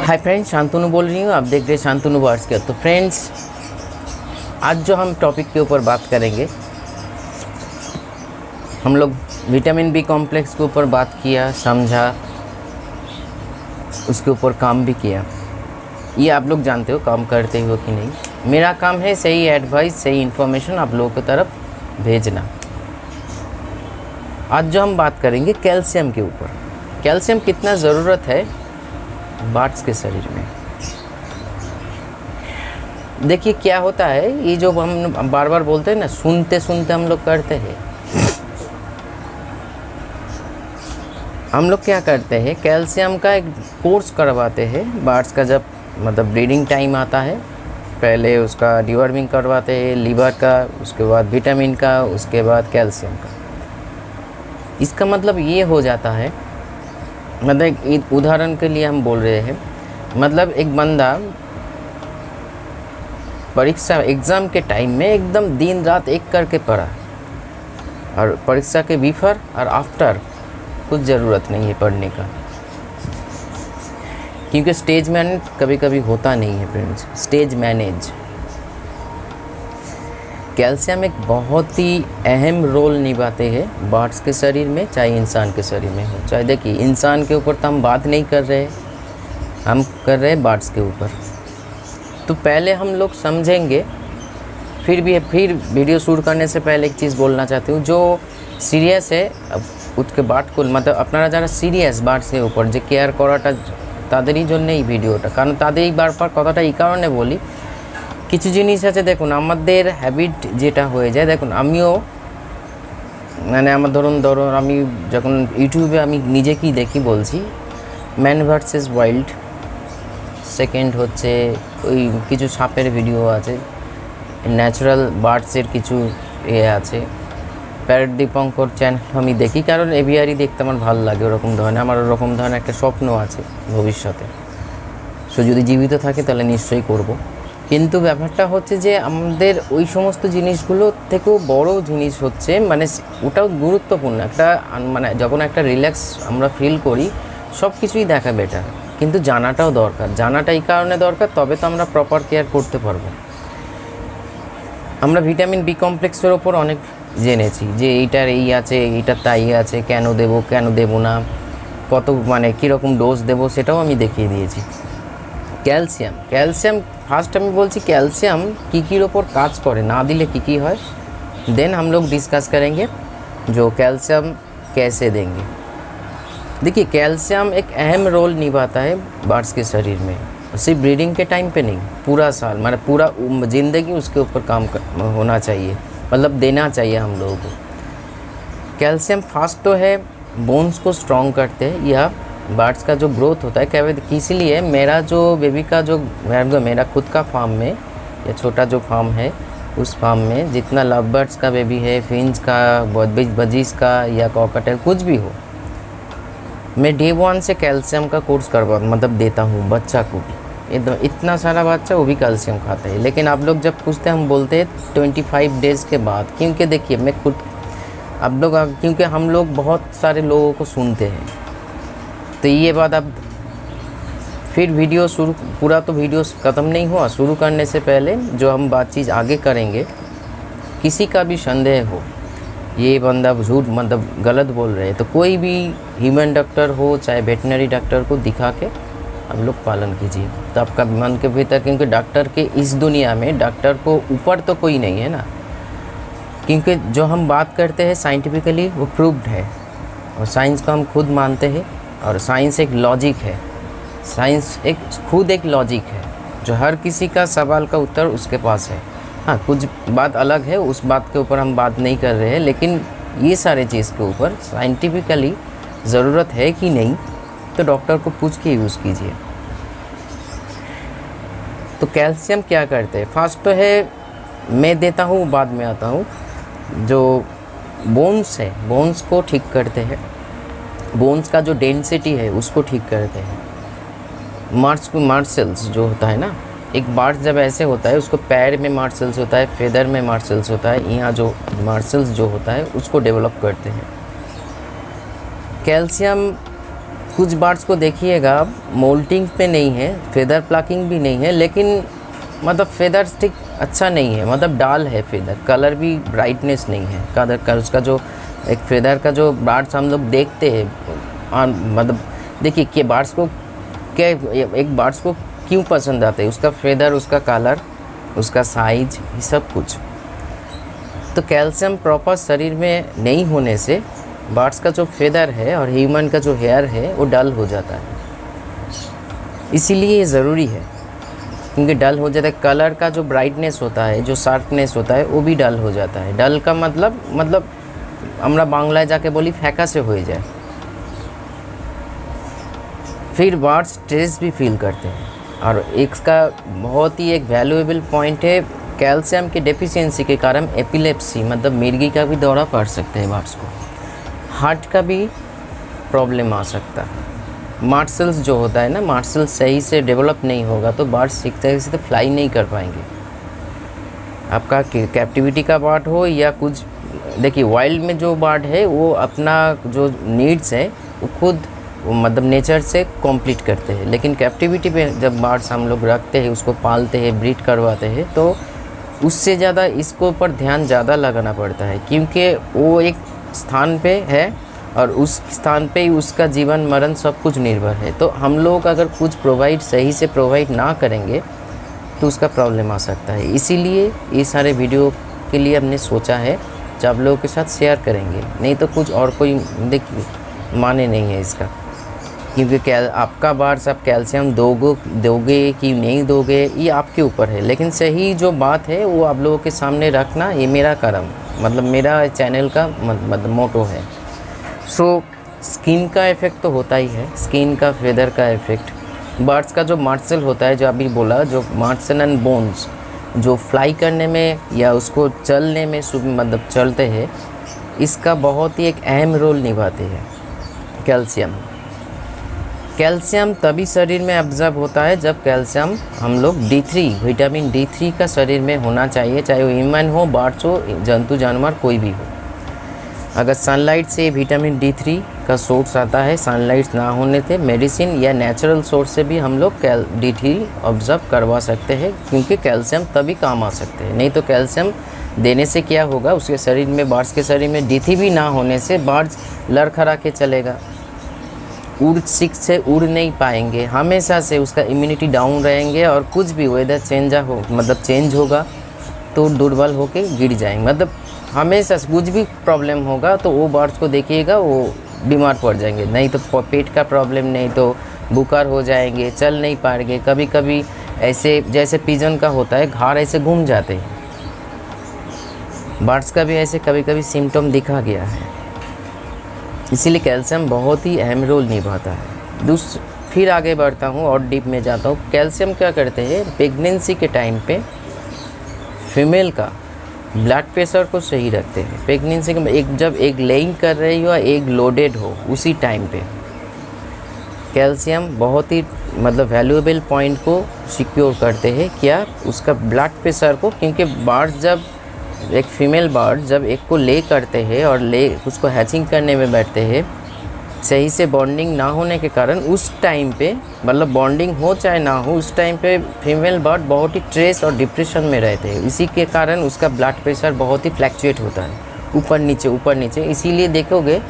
Hi friends, Shantanu बोल रही हूँ। आप देख रहे हैं शांतनु वर्ड्स के। तो फ्रेंड्स, आज जो हम टॉपिक के ऊपर बात करेंगे, हम लोग विटामिन बी कॉम्प्लेक्स के ऊपर बात किया, समझा, उसके ऊपर काम भी किया। ये आप लोग जानते हो काम करते हो कि नहीं। मेरा काम है सही एडवाइस, सही इन्फॉर्मेशन आप लोगों की तरफ भेजना। आज जो हम बात करेंगे कैल्शियम के ऊपर, कैल्शियम कितना ज़रूरत है बर्ड्स के शरीर में। देखिए क्या होता है, ये जो हम बार बार बोलते हैं ना, सुनते सुनते हम लोग करते हैं। हम लोग क्या करते हैं, कैल्शियम का एक कोर्स करवाते हैं बर्ड्स का। जब मतलब ब्रीडिंग टाइम आता है, पहले उसका डिवर्मिंग करवाते हैं, लीवर का, उसके बाद विटामिन का, उसके बाद कैल्शियम का। इसका मतलब ये हो जाता है, मतलब एक उदाहरण के लिए हम बोल रहे हैं, मतलब एक बंदा परीक्षा एग्ज़ाम के टाइम में एकदम दिन रात एक करके पढ़ा, और परीक्षा के बिफोर और आफ्टर कुछ ज़रूरत नहीं है पढ़ने का, क्योंकि स्टेज मैनेज कभी कभी होता नहीं है फ्रेंड्स। स्टेज मैनेज कैल्शियम एक बहुत ही अहम रोल निभाते हैं बर्ड्स के शरीर में, चाहे इंसान के शरीर में हो। चाहे देखिए, इंसान के ऊपर तो हम बात नहीं कर रहे, हम कर रहे हैं बर्ड्स के ऊपर। तो पहले हम लोग समझेंगे, फिर वीडियो शूट करने से पहले एक चीज़ बोलना चाहती हूँ, जो सीरियस है उसके बार्ड को, मतलब अपनारा যারা সিরিয়াস বার্ডসের উপর যে কেয়ার করাটা তাদেরই জন্য এই ভিডিওটা। কারণ তাদেরই বারবার কথাটা এই কারণে বলি, কিছু জিনিস আছে দেখুন, আমাদের হ্যাবিট যেটা হয়ে যায়, দেখুন আমিও মানে আমার ধরুন আমি যখন ইউটিউবে আমি নিজেকেই দেখি, বলছি ম্যান ভার্সেস ওয়াইল্ড, সেকেন্ড হচ্ছে ওই কিছু সাপের ভিডিও আছে, ন্যাচারাল বার্ডসের কিছু আছে, প্যারট দীপঙ্কর চ্যানেল আমি দেখি, কারণ এভিয়ারি দেখতে আমার ভালো লাগে। ওরকম ধরনের আমার ওরকম ধরনের একটা স্বপ্ন আছে ভবিষ্যতে, সো যদি জীবিত থাকে তাহলে নিশ্চয়ই করব। কিন্তু ব্যাপারটা হচ্ছে যে আমাদের ওই সমস্ত জিনিসগুলো থেকেও বড় জিনিস হচ্ছে, মানে ওটাও গুরুত্বপূর্ণ একটা, মানে যখন একটা রিল্যাক্স আমরা ফিল করি, সব কিছুই দেখা বেটার, কিন্তু জানাটাও দরকার। জানাটা এই কারণে দরকার, তবে তো আমরা প্রপার কেয়ার করতে পারবো। আমরা ভিটামিন বি কমপ্লেক্সের ওপর অনেক জেনেছি যে এইটার এই আছে, এইটার তাই আছে, কেন দেবো না, কত মানে কীরকম ডোজ দেবো, সেটাও আমি দেখিয়ে দিয়েছি। ক্যালসিয়াম ফার্স্ট আমি বলছি कैल्शियम की ওপর কাজ করে, না দিলে কি হয়, देन हम लोग डिस्कस करेंगे जो कैल्शियम कैसे देंगे। देखिए, कैल्शियम एक अहम रोल निभाता है बर्ड्स के शरीर में, सिर्फ ब्रीडिंग के टाइम पे नहीं, पूरा साल, मतलब पूरा ज़िंदगी उसके ऊपर काम होना चाहिए, मतलब देना चाहिए हम लोगों को। कैल्शियम फास्ट तो है, बोन्स को स्ट्रॉन्ग करते हैं, या बर्ड्स का जो ग्रोथ होता है। क्या इसीलिए मेरा जो बेबी का जो मेरा खुद का फार्म में, या छोटा जो फार्म है, उस फार्म में जितना लव बर्ड्स का बेबी है, फिंच का, बजीज का, या कॉकटेल कुछ भी हो, मैं डे 1 से कैल्शियम का कोर्स करवा, मतलब देता हूँ बच्चा को भी। इतना सारा बच्चा वो भी कैल्शियम खाता है। लेकिन आप लोग जब पूछते हैं, हम बोलते हैं 25 डेज़ के बाद, क्योंकि देखिए मैं खुद, आप लोग, क्योंकि हम लोग बहुत सारे लोगों को सुनते हैं, तो ये बात अब फिर वीडियो शुरू, पूरा तो वीडियो ख़त्म नहीं हुआ, शुरू करने से पहले जो हम चीज़ आगे करेंगे, किसी का भी संदेह हो, ये बंदा झूठ मतलब गलत बोल रहे हैं, तो कोई भी ह्यूमन डॉक्टर हो चाहे वेटनरी डॉक्टर को दिखा के हम लोग पालन कीजिए, तो आपका मन के भीतर, क्योंकि डॉक्टर के इस दुनिया में डॉक्टर को ऊपर तो कोई नहीं है ना, क्योंकि जो हम बात करते हैं साइंटिफिकली वो प्रूव्ड है, और साइंस को हम खुद मानते हैं, और साइंस एक लॉजिक है, साइंस खुद एक लॉजिक है, जो हर किसी का सवाल का उत्तर उसके पास है। हाँ, कुछ बात अलग है, उस बात के ऊपर हम बात नहीं कर रहे हैं, लेकिन ये सारे चीज़ के ऊपर साइंटिफिकली ज़रूरत है कि नहीं, तो डॉक्टर को पूछ के यूज़ कीजिए। तो कैल्शियम क्या करते हैं, फास्ट तो है मैं देता हूँ, बाद में आता हूँ। जो बोन्स है, बोन्स को ठीक करते हैं, बोन्स का जो डेंसिटी है उसको ठीक करते हैं। मार्सल्स जो होता है ना, एक बर्ड जब ऐसे होता है, उसको पैर में मार्सल्स होता है, फेदर में मार्सल्स होता है, यहाँ जो मार्सल्स जो होता है उसको डेवलप करते हैं। कैल्शियम कुछ बर्ड्स को देखिएगा आप, मोल्टिंग पे नहीं है, फेदर प्लकिंग भी नहीं है, लेकिन मतलब फेदर ठीक अच्छा नहीं है, मतलब डाल है फेदर, कलर भी ब्राइटनेस नहीं है कलर का। उसका जो एक फेदर का जो बर्ड्स हम लोग देखते हैं, मतलब देखिए कि बर्ड्स को क्या, एक बर्ड्स को क्यों पसंद आता है, उसका फेदर, उसका कलर, उसका साइज, ये सब कुछ। तो कैल्शियम प्रॉपर शरीर में नहीं होने से बर्ड्स का जो फेदर है और ह्यूमन का जो हेयर है वो डल हो जाता है। इसीलिए ये ज़रूरी है, क्योंकि डल हो जाता है, कलर का जो ब्राइटनेस होता है, जो शार्पनेस होता है, वो भी डल हो जाता है। डल का मतलब আমরা বাংলায় যাকে বলি ফ্যাকাশে হয়ে যায়। फिर बर्ड्स स्ट्रेस भी फील करते हैं। और इसका बहुत ही एक वैल्यूएबल पॉइंट है, कैल्शियम की डेफिशिएंसी के कारण एपिलेप्सी मतलब मिर्गी का भी दौरा पड़ सकते हैं बर्ड्स को, हार्ट का भी प्रॉब्लम आ सकता है। मार्सल्स जो होता है ना, मार्सल्स सही से डेवलप नहीं होगा तो बर्ड्स सीखते से तो फ्लाई नहीं कर पाएंगे। आपका कैप्टिविटी का बर्ड हो या कुछ, देखिए वाइल्ड में जो बर्ड है वो अपना जो नीड्स है वो खुद मतलब नेचर से कंप्लीट करते हैं, लेकिन कैप्टिविटी पे जब बर्ड्स हम लोग रखते हैं, उसको पालते हैं, ब्रीड करवाते हैं, तो उससे ज़्यादा इसको ऊपर ध्यान ज़्यादा लगाना पड़ता है, क्योंकि वो एक स्थान पे है और उस स्थान पे ही उसका जीवन मरण सब कुछ निर्भर है। तो हम लोग अगर कुछ प्रोवाइड सही से प्रोवाइड ना करेंगे तो उसका प्रॉब्लम आ सकता है। इसीलिए ये सारे वीडियो के लिए हमने सोचा है जो आप लोगों के साथ शेयर करेंगे, नहीं तो कुछ और कोई देखिए माने नहीं है इसका, क्योंकि क्या आपका बर्ड्स आप कैल्शियम दोगे कि नहीं दोगे ये आपके ऊपर है, लेकिन सही जो बात है वो आप लोगों के सामने रखना ये मेरा कर्म, मतलब मेरा चैनल का मतलब मोटो है। सो स्किन का इफ़ेक्ट तो होता ही है, स्किन का, फेदर का इफ़ेक्ट, बर्ड्स का जो मार्सल होता है, जो अभी बोला, जो मार्सल एंड बोन्स जो फ्लाई करने में या उसको चलने में मतलब चलते हैं, इसका बहुत ही एक अहम रोल निभाते हैं कैल्शियम। कैल्शियम तभी शरीर में ऑब्जर्व होता है जब कैल्शियम हम लोग D3 विटामिन D3 का शरीर में होना चाहिए, चाहे वो ह्यूमन हो, बर्ड्स हो, जंतु जानवर कोई भी हो। अगर सनलाइट से विटामिन D3 का सोर्स आता है, सनलाइट ना होने से मेडिसिन या नेचुरल सोर्स से भी हम लोग D3 ऑब्जर्व करवा सकते हैं, क्योंकि कैल्शियम तभी काम आ सकते हैं। नहीं तो कैल्शियम देने से क्या होगा, उसके शरीर में, बर्ड्स के शरीर में D3 भी ना होने से बर्ड्स लड़खड़ा के चलेगा, सीख से उड़ नहीं पाएंगे, हमेशा से उसका इम्यूनिटी डाउन रहेंगे, और कुछ भी वेदर चेंज होगा तो दुर्बल होके गिर जाएंगे, मतलब हमेशा कुछ भी प्रॉब्लम होगा तो वो बर्ड्स को देखिएगा वो बीमार पड़ जाएंगे, नहीं तो पेट का प्रॉब्लम, नहीं तो बुखार हो जाएंगे, चल नहीं पाएंगे। कभी कभी ऐसे जैसे पिजन का होता है, घाड़ ऐसे घूम जाते हैं, बर्ड्स का भी ऐसे कभी कभी सिम्टम दिखा गया है। इसीलिए कैल्शियम बहुत ही अहम रोल निभाता है। फिर आगे बढ़ता हूँ और डीप में जाता हूँ। कैल्शियम क्या करते हैं, प्रेगनेंसी के टाइम पे फीमेल का ब्लड प्रेशर को सही रखते हैं। प्रेगनेंसी के जब एग लेइंग कर रही हो, एग लोडेड हो, उसी टाइम पे कैल्शियम बहुत ही मतलब वैल्यूएबल पॉइंट को सिक्योर करते हैं, क्या, उसका ब्लड प्रेशर को, क्योंकि बर्ड्स जब एक फीमेल बर्ड जब एक को ले करते हैं और उसको हैचिंग करने में बैठते हैं, सही से बॉन्डिंग ना होने के कारण उस टाइम पे, मतलब बॉन्डिंग हो चाहे ना हो, उस टाइम पे फीमेल बर्ड बहुत ही स्ट्रेस और डिप्रेशन में रहते हैं। इसी के कारण उसका ब्लड प्रेशर बहुत ही फ्लैक्चुएट होता है, ऊपर नीचे। इसीलिए देखोगे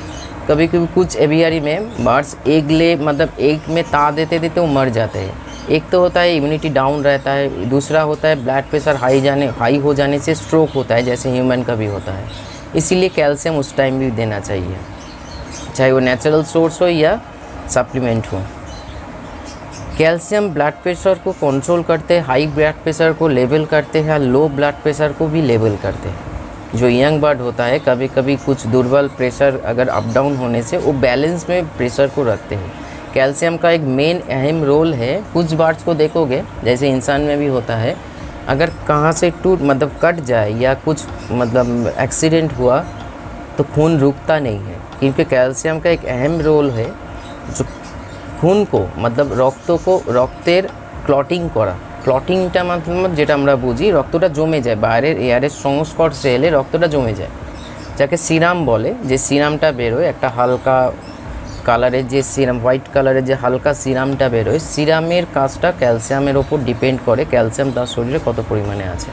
कभी कभी कुछ एवियरी में बर्ड्स एग में ता देते वो मर जाते हैं। एक तो होता है इम्यूनिटी डाउन रहता है, दूसरा होता है ब्लड प्रेशर हाई हो जाने से स्ट्रोक होता है, जैसे ह्यूमन का भी होता है। इसीलिए कैल्शियम उस टाइम भी देना चाहिए, चाहे वो नेचुरल सोर्स हो या सप्लीमेंट हो। कैल्शियम ब्लड प्रेशर को कंट्रोल करते हैं, हाई ब्लड प्रेशर को लेवल करते हैं, लो ब्लड प्रेशर को भी लेवल करते हैं। जो यंग बर्ड होता है, कभी कभी कुछ दुर्बल प्रेशर अगर अप डाउन होने से वो बैलेंस में प्रेशर को रखते हैं। कैल्शियम का एक मेन अहम रोल है। कुछ बर्ड्स को देखोगे, जैसे इंसान में भी होता है, अगर कहाँ से कट जाए या कुछ एक्सीडेंट हुआ तो खून रुकता नहीं है, क्योंकि कैल्शियम का एक अहम रोल है जो खून को रक्तेर क्लटिंग करा। क्लटिंगटा যেটা আমরা বুঝি রক্তটা জমে যায়, বাইরের এয়ারের সংস্পর্শে এলে রক্তটা জমে যায়, যাকে সিরাম বলে, যে সিরামটা বেরোয় একটা হালকা কালারের যে সিরাম, হোয়াইট কালারের যে হালকা সিরামটা বেরোয়, সিরামের কাজটা ক্যালসিয়ামের ওপর ডিপেন্ড করে ক্যালসিয়াম তার শরীরে কত পরিমাণে আছে।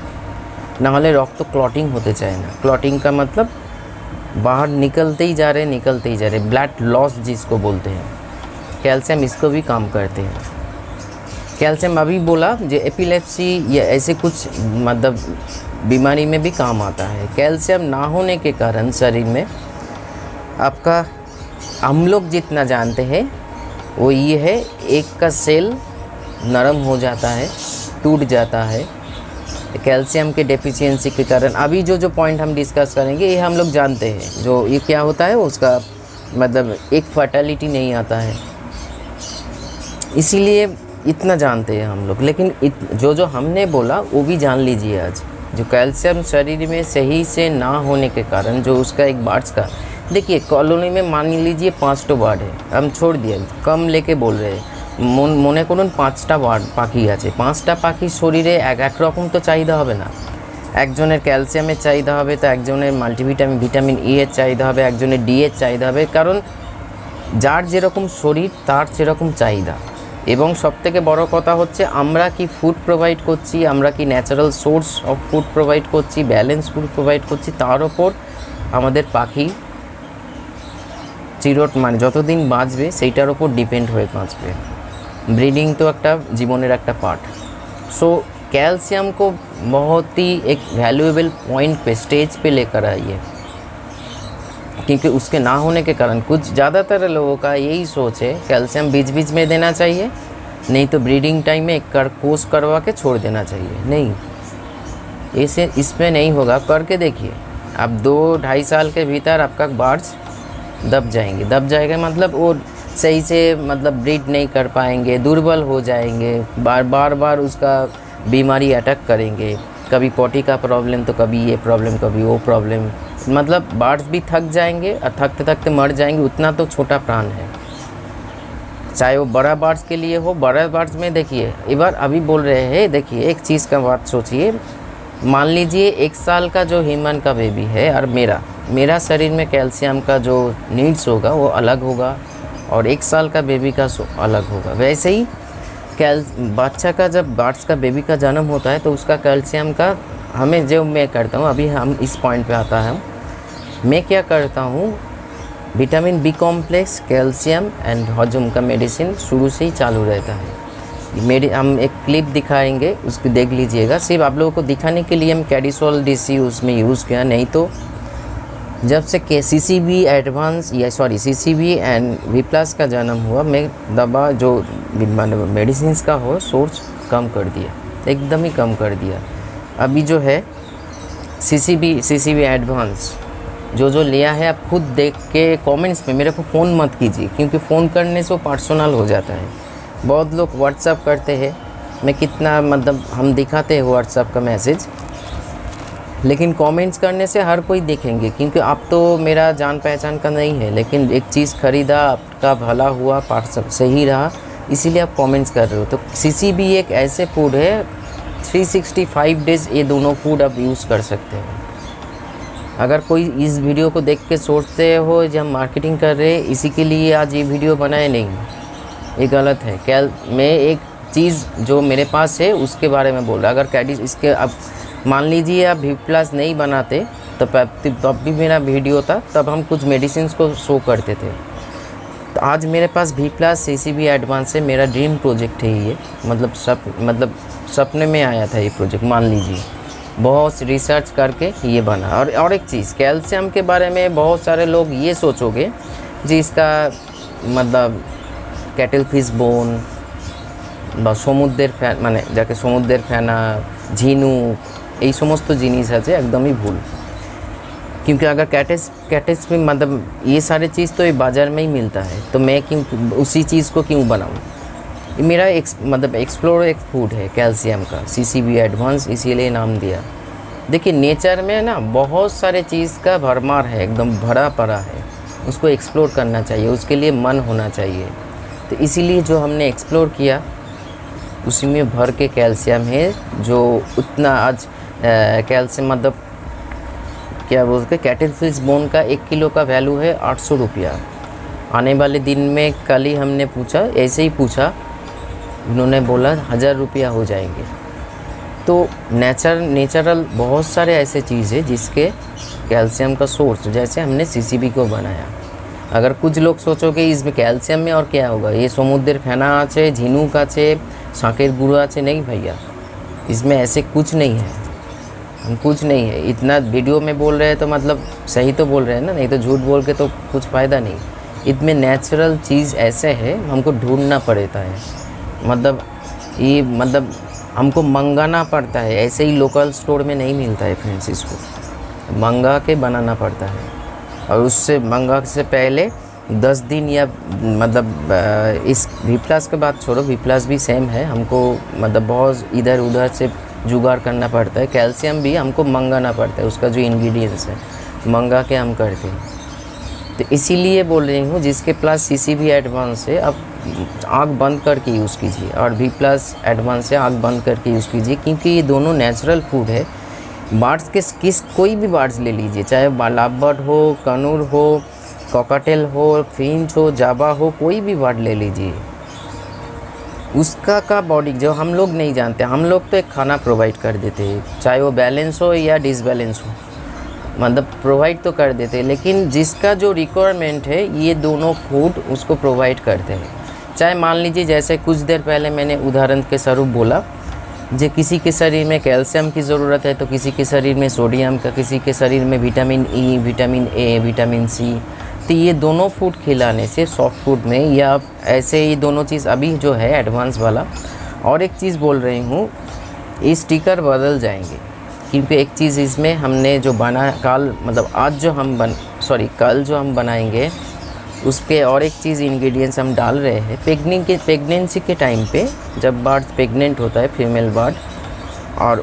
नाहले रक्त क्लॉटिंग होते चाहे ना, क्लॉटिंग का मतलब बाहर निकलते ही जा रहे, ब्लड लॉस जिसको बोलते हैं। कैल्शियम इसको भी काम करते हैं। कैल्शियम अभी बोला जो एपिलेप्सी या ऐसे कुछ मतलब बीमारी में भी काम आता है। कैल्शियम ना होने के कारण शरीर में आपका, हम लोग जितना जानते हैं वो ये है, एक का सेल नरम हो जाता है, टूट जाता है कैल्शियम के डेफिशिएंसी के कारण। अभी जो पॉइंट हम डिस्कस करेंगे ये हम लोग जानते हैं, जो ये क्या होता है उसका मतलब एक फर्टिलिटी नहीं आता है, इसीलिए इतना जानते हैं हम लोग। लेकिन जो हमने बोला वो भी जान लीजिए आज। जो कैल्शियम शरीर में सही से ना होने के कारण जो उसका एक बार्ड्स का, देखिए कॉलोनी में मान लीजिए 5 बार्ड है, हम छोड़ दिए, कम लेके बोल रहे हैं, মনে করুন 5টা পাখি আছে, 5টা পাখির শরীরে এক রকম তো চাহিদা হবে না। একজনের ক্যালসিয়ামের চাহিদা হবে, তো একজনের মাল্টিভিটামিন ভিটামিন ই এর চাহিদা হবে, একজনের ডি এর চাহিদা হবে, কারণ যার যেরকম শরীর তার সেরকম চাহিদা। এবং সবথেকে বড় কথা হচ্ছে আমরা কি ফুড প্রোভাইড করছি, আমরা কি natural source of food provide করছি, ব্যালেন্স ফুড প্রোভাইড করছি, তার ওপর আমাদের পাখি মানে যতদিন বাঁচবে সেইটার ওপর ডিপেন্ড হয়ে বাঁচবে। ब्रीडिंग तो एक जीवन एक पार्ट। सो कैल्शियम को बहुत ही एक वैल्यूएबल पॉइंट पे, स्टेज पे लेकर आइए, क्योंकि उसके ना होने के कारण कुछ ज़्यादातर लोगों का यही सोच है कैल्शियम बीच बीच में देना चाहिए, नहीं तो ब्रीडिंग टाइम में एक कोर्स करवा के छोड़ देना चाहिए। नहीं, ऐसे इसमें नहीं होगा। करके देखिए, आप 2-2.5 साल के भीतर आपका बार्ड्स दब जाएगा मतलब वो सही से मतलब ब्रीड नहीं कर पाएंगे, दुर्बल हो जाएंगे, बार उसका बीमारी अटैक करेंगे, कभी पॉटी का प्रॉब्लम तो कभी ये प्रॉब्लम कभी वो प्रॉब्लम, मतलब बर्ड्स भी थक जाएंगे और थकते मर जाएंगे। उतना तो छोटा प्राण है, चाहे वो बड़ा बर्ड्स के लिए हो। बड़ा बर्ड्स में देखिए एक बार अभी बोल रहे हैं, देखिए एक चीज़ का बात सोचिए, मान लीजिए 1 साल का जो ह्यूमन का बेबी है और मेरा शरीर में कैल्शियम का जो नीड्स होगा वो अलग होगा और 1 साल का बेबी का अलग होगा। वैसे ही बच्चा का जब बर्ड्स का बेबी का जन्म होता है तो उसका कैल्शियम का हमें जो मैं करता हूँ, अभी हम इस पॉइंट पे आता है, मैं क्या करता हूँ, vitamin B complex, calcium and हजम का मेडिसिन शुरू से ही चालू रहता है। हम एक क्लिप दिखाएंगे, उसको देख लीजिएगा। सिर्फ आप लोगों को दिखाने के लिए हम कैडिसोल डीसी उसमें यूज़ किया, नहीं तो जब से CCB एडवांस या CCB एंड V+ का जन्म हुआ, मैं दवा जो मेडिसिन का हो सोर्स कम कर दिया, एकदम ही कम कर दिया। अभी जो है CCB एडवांस जो लिया है, आप खुद देख के कमेंट्स में मेरे को फ़ोन मत कीजिए, क्योंकि फ़ोन करने से वो पर्सनल हो जाता है। बहुत लोग व्हाट्सअप करते हैं, मैं कितना मतलब हम दिखाते हैं व्हाट्सअप का मैसेज, लेकिन कमेंट्स करने से हर कोई देखेंगे, क्योंकि आप तो मेरा जान पहचान का नहीं है, लेकिन एक चीज़ ख़रीदा, आपका भला हुआ, पार्सल सही रहा, इसीलिए आप कमेंट्स कर रहे हो। तो CCB एक ऐसे फूड है, 365 डेज़ ये दोनों फूड आप यूज़ कर सकते हो। अगर कोई इस वीडियो को देख के सोचते हो जब हम मार्केटिंग कर रहे हैं इसी के लिए आज ये वीडियो बनाए, नहीं, ये गलत है। मैं एक चीज़ जो मेरे पास है उसके बारे में बोल रहा। अगर कैडिस इसके अब मान लीजिए आप V+ नहीं बनाते तो तब भी मेरा वीडियो था, तब हम कुछ मेडिसिन को शो करते थे। तो आज मेरे पास V+ CCB एडवांस है, मेरा ड्रीम प्रोजेक्ट है ये, मतलब सपने में आया था ये प्रोजेक्ट, मान लीजिए बहुत रिसर्च करके ये बना। और एक चीज़, कैल्शियम के बारे में बहुत सारे लोग ये सोचोगे जी इसका मतलब कैटल फिश बोन বা সমুদ্রের মানে যাকে সমুদ্রের ফেনা, ঝিনুক, এই সমস্ত জিনিস আছে, एकदम भूल। क्योंकि अगर कैटेस में मतलब ये सारे चीज़ तो ये बाज़ार में ही मिलता है, तो मैं क्यों उसी चीज़ को क्यों बनाऊँ। मेरा मतलब एक्सप्लोर एक फूड है कैल्शियम का, CCB एडवांस इसीलिए नाम दिया। देखिए नेचर में ना बहुत सारे चीज़ का भरमार है, एकदम भरा पड़ा है, उसको एक्सप्लोर करना चाहिए, उसके लिए मन होना चाहिए। तो इसीलिए जो हमने एक्सप्लोर किया उसी में भर के कैल्शियम है, जो उतना आज कैल्शियम मतलब क्या बोलते, कैटल फिश बोन का 1 किलो का वैल्यू है 800 रुपया, आने वाले दिन में कल ही हमने पूछा, ऐसे ही पूछा, उन्होंने बोला 1000 रुपया हो जाएंगे। तो नेचुरल बहुत सारे ऐसे चीज़ है जिसके कैल्शियम का सोर्स, जैसे हमने सीसीबी को बनाया। अगर कुछ लोग सोचोगे इसमें कैल्शियम में और क्या होगा, ये समुद्र फेना आछे, झिनुक आछे, शाकेर गुঁড়ো आछे, नहीं भैया, इसमें ऐसे कुछ नहीं है, कुछ नहीं है। इतना वीडियो में बोल रहे हैं तो मतलब सही तो बोल रहे हैं ना, नहीं तो झूठ बोल के तो कुछ फ़ायदा नहीं। इसमें नेचुरल चीज़ ऐसे है, हमको ढूंढना पड़ता है, मतलब हमको मंगाना पड़ता है, ऐसे ही लोकल स्टोर में नहीं मिलता है फ्रेंड्स, इसको मंगा के बनाना पड़ता है। और उससे मंगा से पहले 10 दिन या मतलब इस वी प्लस के बात छोड़ो, वी प्लस भी सेम है, हमको मतलब बहुत इधर उधर से जुगाड़ करना पड़ता है। कैल्शियम भी हमको मंगाना पड़ता है, उसका जो इंग्रेडिएंट्स है मंगा के हम करते हैं। तो इसीलिए बोल रही हूँ, जिसके प्लस सीसीबी एडवांस है, अब आँख बंद करके यूज़ कीजिए, और वी प्लस एडवांस है, आँख बंद करके यूज़ कीजिए, क्योंकि ये दोनों नेचुरल फूड है। बर्ड्स के कोई भी बर्ड्स ले लीजिए, चाहे लव बर्ड हो, कनूर हो, कॉकटेल हो, फिंच हो, जावा हो, कोई भी बर्ड ले लीजिए, उसका का बॉडी जो हम लोग नहीं जानते, हम लोग तो एक खाना प्रोवाइड कर देते हैं, चाहे वो बैलेंस हो या डिसबैलेंस हो, मतलब प्रोवाइड तो कर देते हैं। लेकिन जिसका जो रिक्वायरमेंट है, ये दोनों फूड उसको प्रोवाइड करते हैं। चाहे मान लीजिए, जैसे कुछ देर पहले मैंने उदाहरण के स्वरूप बोला, जो किसी के शरीर में कैल्शियम की ज़रूरत है तो किसी के शरीर में सोडियम का, किसी के शरीर में vitamin E, vitamin A, vitamin C, तो ये दोनों फूड खिलाने से सॉफ्ट फूड में, या ऐसे ही दोनों चीज़ अभी जो है एडवांस वाला। और एक चीज़ बोल रही हूँ, ये स्टिकर बदल जाएंगे, क्योंकि एक चीज़ इसमें हमने जो बना कल, मतलब आज जो हम कल जो हम बनाएंगे, उसके और एक चीज़ इंग्रेडिएंट्स हम डाल रहे हैं। प्रेगनेंसी के टाइम पे, जब बर्ड प्रेग्नेंट होता है फीमेल बर्ड, और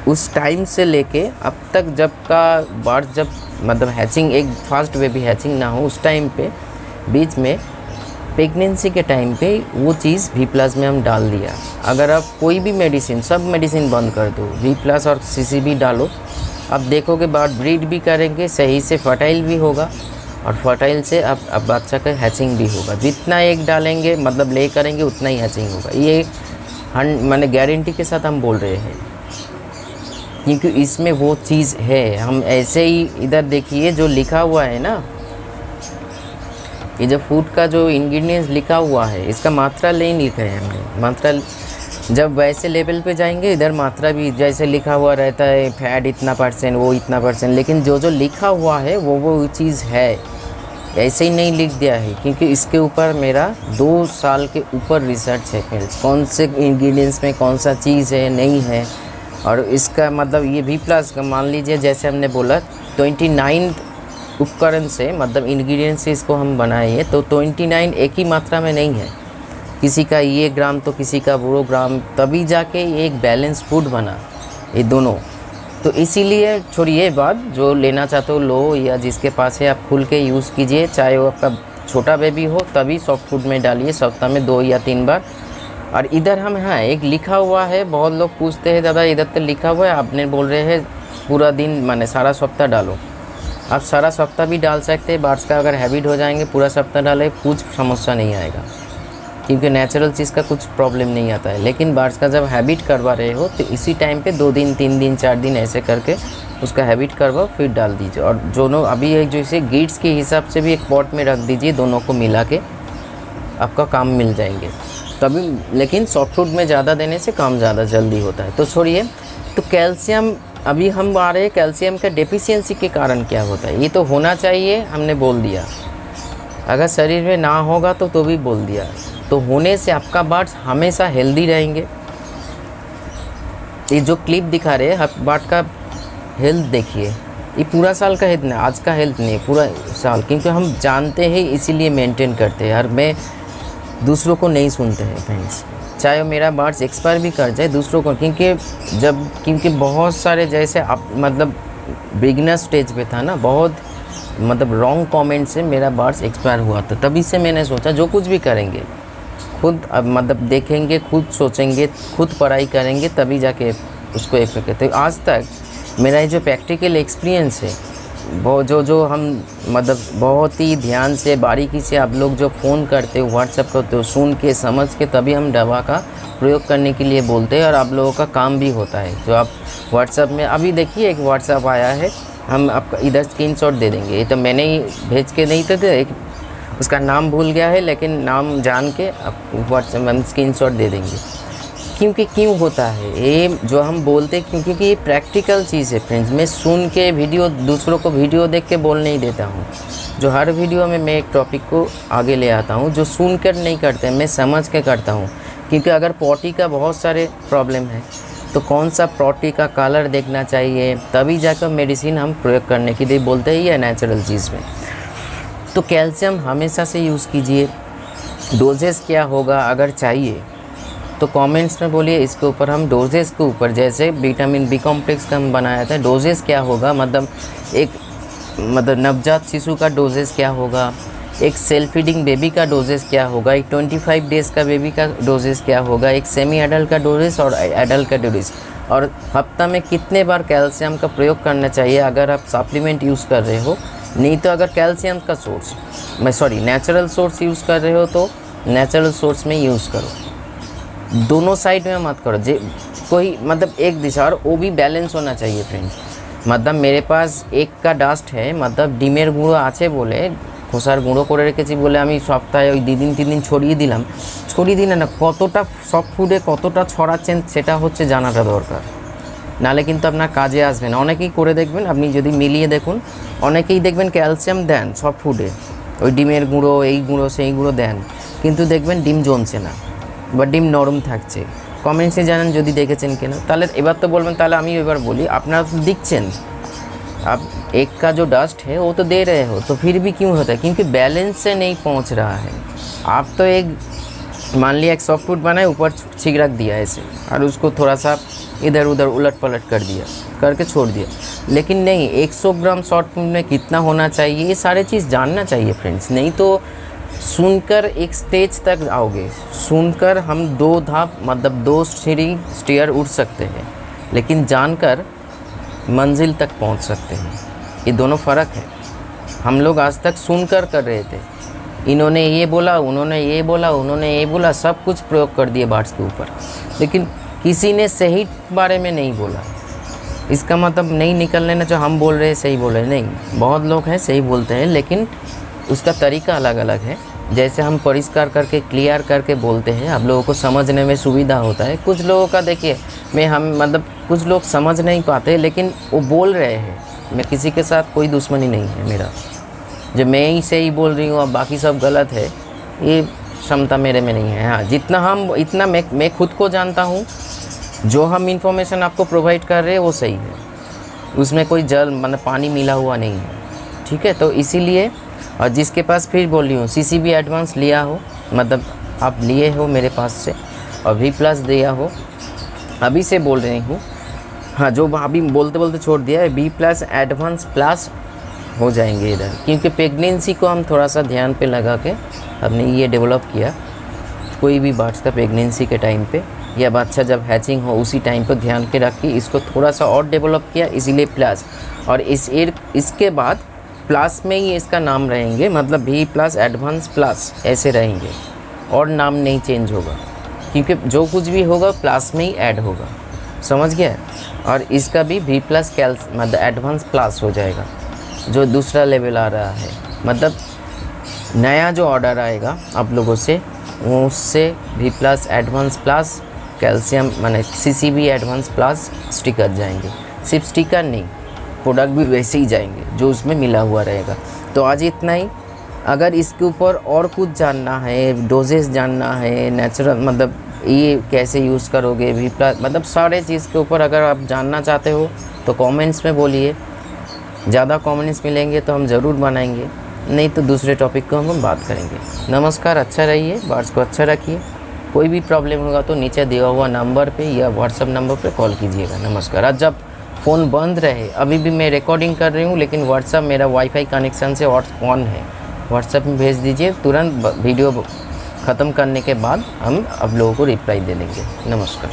उस टाइम से लेके अब तक जब का बर्ड जब मतलब हैचिंग, एक फास्ट बेबी हैचिंग ना हो, उस टाइम पे बीच में प्रेगनेंसी के टाइम पे वो चीज़ वी प्लस में हम डाल दिया। अगर आप कोई भी मेडिसिन, सब मेडिसिन बंद कर दो, वी प्लस और सीसीबी डालो, अब देखोगे बर्ड ब्रीड भी करेंगे, सही से फर्टाइल भी होगा, और फर्टाइल से अब बच्चा का हैचिंग भी होगा। जितना एक डालेंगे मतलब ले करेंगे, उतना ही हैचिंग होगा। ये मैंने गारंटी के साथ हम बोल रहे हैं, क्योंकि इसमें वो चीज़ है। हम ऐसे ही इधर देखिए जो लिखा हुआ है ना, ये जो फूड का जो इंग्रेडिएंट्स लिखा हुआ है, इसका मात्रा नहीं लिखा है हमने। मात्रा जब वैसे लेवल पे जाएंगे, इधर मात्रा भी जैसे लिखा हुआ रहता है, फैट इतना %, वो इतना %, लेकिन जो लिखा हुआ है वो चीज़ है, ऐसे ही नहीं लिख दिया है। क्योंकि इसके ऊपर मेरा 2 साल के ऊपर रिसर्च है फ्रेंड्स, कौन से इंग्रेडिएंट्स में कौन सा चीज़ है, नहीं है। और इसका मतलब ये वी प्लस का मान लीजिए, जैसे हमने बोला 29 उपकरण से, मतलब इंग्रेडिएंट्स से इसको हम बनाए, तो 29 एक ही मात्रा में नहीं है, किसी का ये ग्राम तो किसी का वो ग्राम, तभी जाके ये एक बैलेंस फूड बना, ये दोनों। तो इसीलिए छोड़िए बात, जो लेना चाहते हो लो, या जिसके पास है आप खुल के यूज़ कीजिए, चाहे वो आपका छोटा बेबी हो तभी सॉफ्ट फूड में डालिए, सप्ताह में 2 या 3 बार। और इधर हम, हाँ, एक लिखा हुआ है, बहुत लोग पूछते हैं दादा इधर तो लिखा हुआ है, आपने बोल रहे हैं पूरा दिन माने सारा सप्ताह डालो। आप सारा सप्ताह भी डाल सकते हैं, बर्ड्स का अगर हैबिट हो जाएंगे पूरा सप्ताह डाले, कुछ समस्या नहीं आएगा, क्योंकि नेचुरल चीज़ का कुछ प्रॉब्लम नहीं आता है। लेकिन बर्ड्स का जब हैबिट करवा रहे हो तो इसी टाइम पे 2 दिन 3 दिन 4 दिन ऐसे करके उसका हैबिट करवाओ, फिर डाल दीजिए। और दोनों अभी एक जैसे गिट्स के हिसाब से भी एक पॉट में रख दीजिए, दोनों को मिला के आपका काम मिल जाएंगे तभी। लेकिन सॉफ्ट फूड में ज़्यादा देने से काम ज़्यादा जल्दी होता है। तो छोड़िए, तो कैल्शियम अभी हम आ रहे हैं, कैल्शियम का डेफिशिएंसी के कारण क्या होता है, ये तो होना चाहिए, हमने बोल दिया। अगर शरीर में ना होगा तो भी बोल दिया। तो होने से आपका बर्ड्स हमेशा हेल्दी रहेंगे। ये जो क्लिप दिखा रहे हैं बर्ड का हेल्थ देखिए, ये पूरा साल का हेल्थ नहीं, आज का हेल्थ नहीं, पूरा साल, क्योंकि हम जानते हैं इसीलिए मेंटेन करते हैं। और मैं दूसरों को नहीं सुनते हैं फ्रेंड्स, चाहे मेरा बर्ड्स एक्सपायर भी कर जाए दूसरों को, क्योंकि बहुत सारे जैसे आप मतलब बिगिनर स्टेज पे था ना, बहुत मतलब रॉन्ग कमेंट से मेरा बर्ड्स एक्सपायर हुआ था। तभी से मैंने सोचा जो कुछ भी करेंगे खुद मतलब देखेंगे, खुद सोचेंगे, खुद पढ़ाई करेंगे, तभी जाके उसको इफेक्ट करते। आज तक मेरा ये जो प्रैक्टिकल एक्सपीरियंस है वो जो हम मतलब बहुत ही ध्यान से बारीकी से आप लोग जो फ़ोन करते हो व्हाट्सएप करते हो सुन के समझ के तभी हम दवा का प्रयोग करने के लिए बोलते हैं और आप लोगों का काम भी होता है। जो आप व्हाट्सएप में अभी देखिए एक व्हाट्सएप आया है, हम आपका इधर स्क्रीनशॉट दे देंगे। ये तो मैंने ही भेज के नहीं थे, एक उसका नाम भूल गया है लेकिन नाम जान के आप व्हाट्सएप में स्क्रीनशॉट दे देंगे। क्योंकि क्यों होता है ये जो हम बोलते हैं, क्योंकि ये प्रैक्टिकल चीज़ है फ्रेंड्स। मैं सुन के वीडियो दूसरों को वीडियो देख के बोल नहीं देता हूँ। जो हर वीडियो में मैं एक टॉपिक को आगे ले आता हूँ, जो सुन कर नहीं करते, मैं समझ के करता हूँ। क्योंकि अगर पॉटी का बहुत सारे प्रॉब्लम है तो कौन सा पॉटी का कलर देखना चाहिए, तभी जाकर मेडिसिन हम प्रयोग करने के लिए बोलते हैं, या नेचुरल चीज़ में। तो कैल्शियम हमेशा से यूज़ कीजिए। डोजेस क्या होगा अगर चाहिए तो कमेंट्स में बोलिए। इसके ऊपर हम डोजेस के ऊपर, जैसे विटामिन बी कॉम्प्लेक्स का हम बनाया था, डोजेस क्या होगा, मतलब एक नवजात शिशु का डोजेस क्या होगा, एक सेल्फ फीडिंग बेबी का डोजेस क्या होगा, एक 25 डेज़ का बेबी का डोजेस क्या होगा, एक सेमी एडल्ट का डोजेस और एडल्ट का डोजेस, और हफ्ता में कितने बार कैल्शियम का प्रयोग करना चाहिए अगर आप सप्लीमेंट यूज़ कर रहे हो। नहीं तो अगर कैल्शियम का सोर्स नेचुरल सोर्स यूज़ कर रहे हो तो नेचुरल सोर्स में यूज़ करो। दोनों साइड में मत करो, कोई मतलब एक दिशा, और वो भी बैलेंस होना चाहिए फ्रेंड्स। मतलब मेरे पास एक का डास्ट है, मतलब ডিমের গুঁড়ো আছে বলে খোসার গুঁড়ো করে রেখেছি বলে আমি সপ্তাহে ওই 2 দিন ছড়িয়ে দিলে না কতটা সব ফুডে কতটা ছড়াচ্ছেন সেটা হচ্ছে জানাটা দরকার, নালে কিন্তু আপনার কাজে আসবে না। অনেকেই করে দেখবেন, আপনি যদি মিলিয়ে দেখুন, অনেকেই দেখবেন ক্যালসিয়াম দেন সব ফুডে, ওই ডিমের গুঁড়ো এই গুঁড়ো সেই গুঁড়ো দেন, কিন্তু দেখবেন ডিম জমছে না বা ডিম নরম থাকছে। কমেন্টসে জানান যদি দেখেছেন কিনা। তাহলে এবার তো বলবেন, তাহলে আমি এবার বলি, আপনারা তো दिखছেন, आप एक का जो डस्ट है वो तो दे रहे हो, तो फिर भी क्यों होता है, क्योंकि बैलेंस से नहीं पहुंच रहा है। आप तो एक मान लिया एक सॉफ्ट फूड बनाए, ऊपर छिड़क दिया ऐसे, और उसको थोड़ा सा इधर उधर उलट पलट कर दिया, करके छोड़ दिया। लेकिन नहीं, 100 ग्राम सॉफ्ट फूड में कितना होना चाहिए ये सारे चीज़ जानना चाहिए फ्रेंड्स। नहीं तो सुनकर एक स्टेज तक आओगे, सुनकर हम 2 धाप मतलब 2 सीढ़ी स्टेयर उठ सकते हैं, लेकिन जानकर मंजिल तक पहुंच सकते हैं। ये दोनों फ़र्क है। हम लोग आज तक सुनकर कर रहे थे, इन्होंने ये बोला, उन्होंने ये बोला, उन्होंने ये बोला, सब कुछ प्रयोग कर दिए बाट्स के ऊपर, लेकिन किसी ने सही बारे में नहीं बोला। इसका मतलब नहीं निकल लेना जो हम बोल रहे हैं सही बोल रहे हैं, नहीं, बहुत लोग हैं सही बोलते हैं, लेकिन उसका तरीका अलग अलग है। जैसे हम परिष्कार करके क्लियर करके बोलते हैं, आप लोगों को समझने में सुविधा होता है। कुछ लोगों का देखिए, कुछ लोग समझ नहीं पाते, लेकिन वो बोल रहे हैं। मैं किसी के साथ कोई दुश्मनी नहीं है मेरा, जो मैं ही सही बोल रही हूँ और बाकी सब गलत है, ये क्षमता मेरे में नहीं है। हाँ, इतना मैं खुद को जानता हूँ, जो हम इंफॉर्मेशन आपको प्रोवाइड कर रहे हैं वो सही है, उसमें कोई मतलब पानी मिला हुआ नहीं है, ठीक है। तो इसीलिए, और जिसके पास फिर बोल रही हूँ CCB एडवांस लिया हो, मतलब आप लिए हो मेरे पास से, और V+ दिया हो, अभी से बोल रही हूँ, हाँ, जो अभी बोलते बोलते छोड़ दिया है, V+ एडवांस प्लस हो जाएंगे इधर, क्योंकि प्रेगनेंसी को हम थोड़ा सा ध्यान पे लगा के हमने ये डेवलप किया। कोई भी बाट्स का प्रेगनेंसी के टाइम पे या बच्चा जब हैचिंग हो उसी टाइम पर ध्यान के रख के इसको थोड़ा सा और डेवलप किया, इसीलिए प्लस। और इसके बाद प्लस में ही इसका नाम रहेंगे, मतलब V+ एडवांस प्लस ऐसे रहेंगे, और नाम नहीं चेंज होगा, क्योंकि जो कुछ भी होगा प्लस में ही ऐड होगा, समझ गया। और इसका भी V+ मतलब एडवांस प्लस हो जाएगा, जो दूसरा लेवल आ रहा है। मतलब नया जो ऑर्डर आएगा आप लोगों से, उससे V+ एडवांस प्लस कैल्शियम माने CCB एडवांस प्लस स्टिकर जाएंगे। सिर्फ स्टिकर नहीं, प्रोडक्ट भी वैसे ही जाएंगे जो उसमें मिला हुआ रहेगा। तो आज इतना ही। अगर इसके ऊपर और कुछ जानना है, डोजेस जानना है, नेचुरल मतलब ये कैसे यूज़ करोगे V+, मतलब सारे चीज़ के ऊपर अगर आप जानना चाहते हो तो कमेंट्स में बोलिए। ज़्यादा कमेंट्स मिलेंगे तो हम ज़रूर बनाएंगे, नहीं तो दूसरे टॉपिक को हम बात करेंगे। नमस्कार, अच्छा रहिए, बाट्स को अच्छा रखिए। कोई भी प्रॉब्लम होगा तो नीचे दिया हुआ नंबर पे या व्हाट्सएप नंबर पे कॉल कीजिएगा। नमस्कार। आज जब फ़ोन बंद रहे, अभी भी मैं रिकॉर्डिंग कर रही हूँ, लेकिन व्हाट्सएप मेरा वाईफाई कनेक्शन से ऑन है, व्हाट्सएप में भेज दीजिए, तुरंत वीडियो ख़त्म करने के बाद हम आप लोगों को रिप्लाई दे देंगे। नमस्कार।